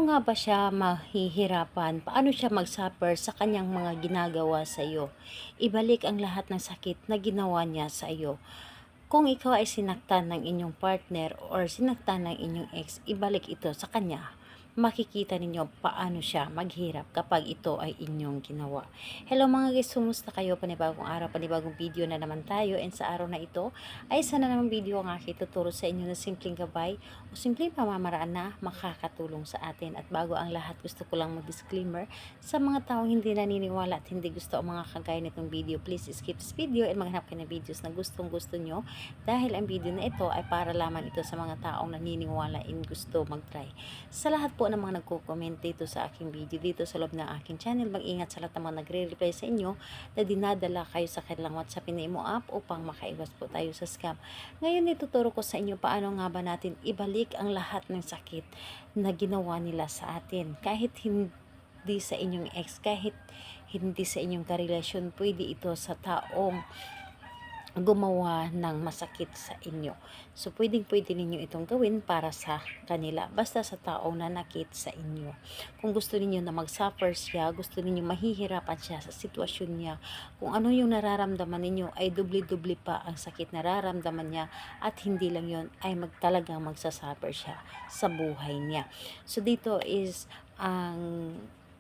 nga ba siya mahihirapan? Paano siya mag-suffer sa kanyang mga ginagawa sa iyo? Ibalik ang lahat ng sakit na ginawa niya sa iyo. Kung ikaw ay sinaktan ng inyong partner or sinaktan ng inyong ex, ibalik ito sa kanya. Makikita ninyo paano siya maghirap kapag ito ay inyong ginawa. Hello mga guys, kumusta kayo? Panibagong araw, panibagong video na naman tayo. And sa araw na ito ay isa na namang video ang aking tuturo sa inyo na simpleng gabay o simpleng pamamaraan na makakatulong sa atin. At bago ang lahat, gusto ko lang mag-disclaimer sa mga taong hindi naniniwala at hindi gusto ang mga kagaya nitong video. Please skip this video and maghanap kayo ng videos na gustong gusto nyo, dahil ang video na ito ay para lamang ito sa mga taong naniniwala and gusto mag-try. Sa lahat po ng mga nagko-comment dito sa aking video, dito sa loob ng aking channel, mag-ingat sa lahat ng mga nagre-reply sa inyo na dinadala kayo sa kanilang WhatsApp na Imo app upang makaiwas po tayo sa scam. Ngayon ituturo ko sa inyo paano nga ba natin ibalik ang lahat ng sakit na ginawa nila sa atin. Kahit hindi sa inyong ex, kahit hindi sa inyong karelasyon, pwede ito sa taong gumawa ng masakit sa inyo. So, pwede ninyo itong gawin para sa kanila. Basta sa taong nanakit sa inyo. Kung gusto niyo na mag-suffer siya, gusto niyo mahihirapan siya sa sitwasyon niya, kung ano yung nararamdaman ninyo ay dubli-dubli pa ang sakit nararamdaman niya, at hindi lang yon ay talagang magsasuffer siya sa buhay niya. So, dito is ang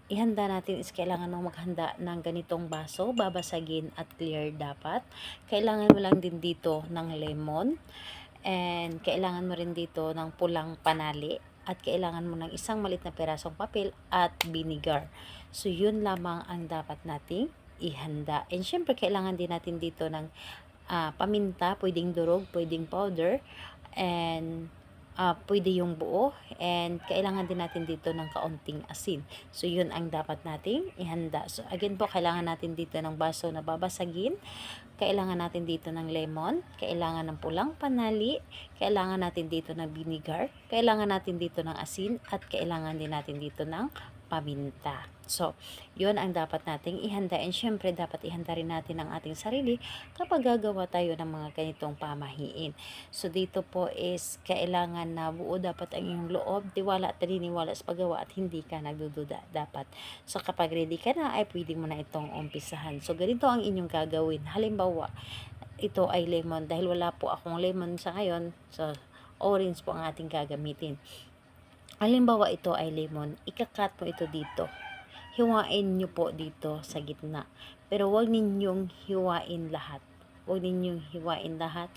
ihanda natin is kailangan mo maghanda ng ganitong baso, babasagin at clear dapat. Kailangan mo lang din dito ng lemon, and kailangan mo rin dito ng pulang panali, at kailangan mo ng isang maliit na perasong papel at vinegar. So yun lamang ang dapat nating ihanda. And syempre kailangan din natin dito ng paminta, pwedeng durog, pwedeng powder, and pwede yung buo, and kailangan din natin dito ng kaunting asin. So yun ang dapat nating ihanda. So again po, kailangan natin dito ng baso na babasagin, kailangan natin dito ng lemon, kailangan ng pulang panali, kailangan natin dito ng vinegar, kailangan natin dito ng asin, at kailangan din natin dito ng paminta. So, yun ang dapat nating ihanda. And syempre, dapat ihanda rin natin ang ating sarili kapag gagawa tayo ng mga ganitong pamahiin. So, dito po is kailangan na buo dapat ang iyong loob, tiwala at naniniwala sa paggawa, at hindi ka nagdududa dapat. So, kapag ready ka na, ay pwede mo na itong umpisahan. So, ganito ang inyong gagawin. Halimbawa, ito ay lemon. Dahil wala po akong lemon sa ngayon, so orange po ang ating gagamitin. Halimbawa, ito ay lemon, ikakat mo ito dito. Hiwain nyo po dito sa gitna. Pero huwag ninyong hiwain lahat. Huwag ninyong hiwain lahat.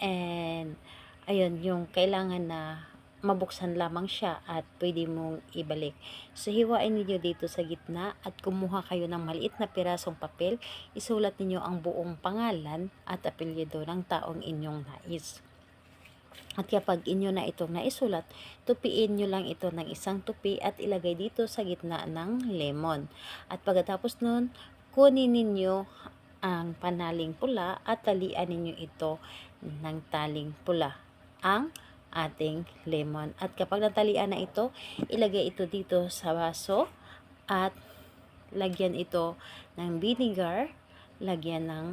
And, ayun, yung kailangan na mabuksan lamang siya at pwede mong ibalik. So, hiwain niyo dito sa gitna at kumuha kayo ng maliit na pirasong papel. Isulat niyo ang buong pangalan at apelyido ng taong inyong nais. At kapag inyo na itong naisulat, tupiin nyo lang ito ng isang tupi at ilagay dito sa gitna ng lemon. At pagkatapos nun, kunin ninyo ang panaling pula at talian ninyo ito ng taling pula, ang ating lemon. At kapag natalian na ito, ilagay ito dito sa baso at lagyan ito ng vinegar, lagyan ng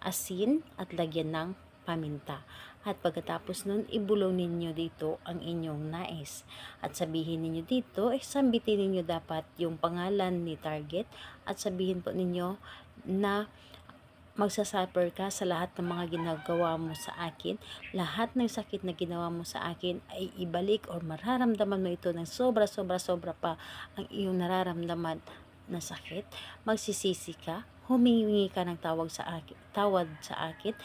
asin, at lagyan ng paminta. At pagkatapos nun, ibulong ninyo dito ang inyong nais. At sabihin ninyo dito, sambitin ninyo dapat yung pangalan ni target, at sabihin po ninyo na magsasuffer ka sa lahat ng mga ginagawa mo sa akin. Lahat ng sakit na ginawa mo sa akin ay ibalik, or mararamdaman mo ito ng sobra pa ang iyong nararamdaman na sakit. Magsisisi ka, humingi ka ng tawad sa akin,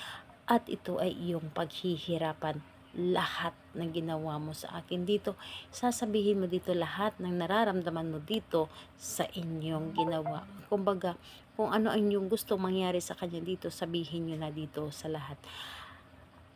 at ito ay iyong paghihirapan. Lahat ng ginawa mo sa akin dito, sasabihin mo dito lahat ng nararamdaman mo dito sa inyong ginawa. Kumbaga, kung ano ang inyong gusto mangyari sa kanya dito, sabihin nyo na dito sa lahat.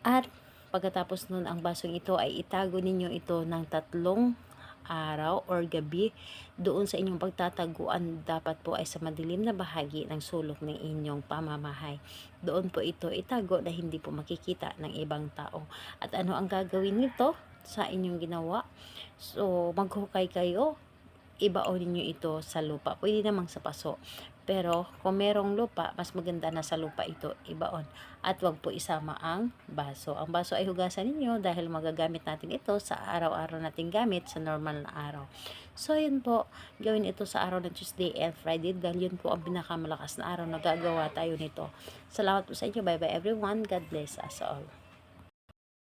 At pagkatapos nun, ang basong ito ay itago ninyo ito ng 3 araw or gabi doon sa inyong pagtataguan. Dapat po ay sa madilim na bahagi ng sulok ng inyong pamamahay. Doon po ito itago na hindi po makikita ng ibang tao. At ano ang gagawin nito sa inyong ginawa? So, maghukay kayo, ibaon niyo ito sa lupa. Pwede namang sa paso. Pero kung merong lupa, mas maganda na sa lupa ito ibaon. At wag po isama ang baso. Ang baso ay hugasan ninyo dahil magagamit natin ito sa araw-araw nating gamit sa normal na araw. So, yun po, gawin ito sa araw ng Tuesday and Friday dahil yun po ang pinakamalakas na araw na gagawa tayo nito. Salamat po sa inyo. Bye-bye everyone. God bless us all.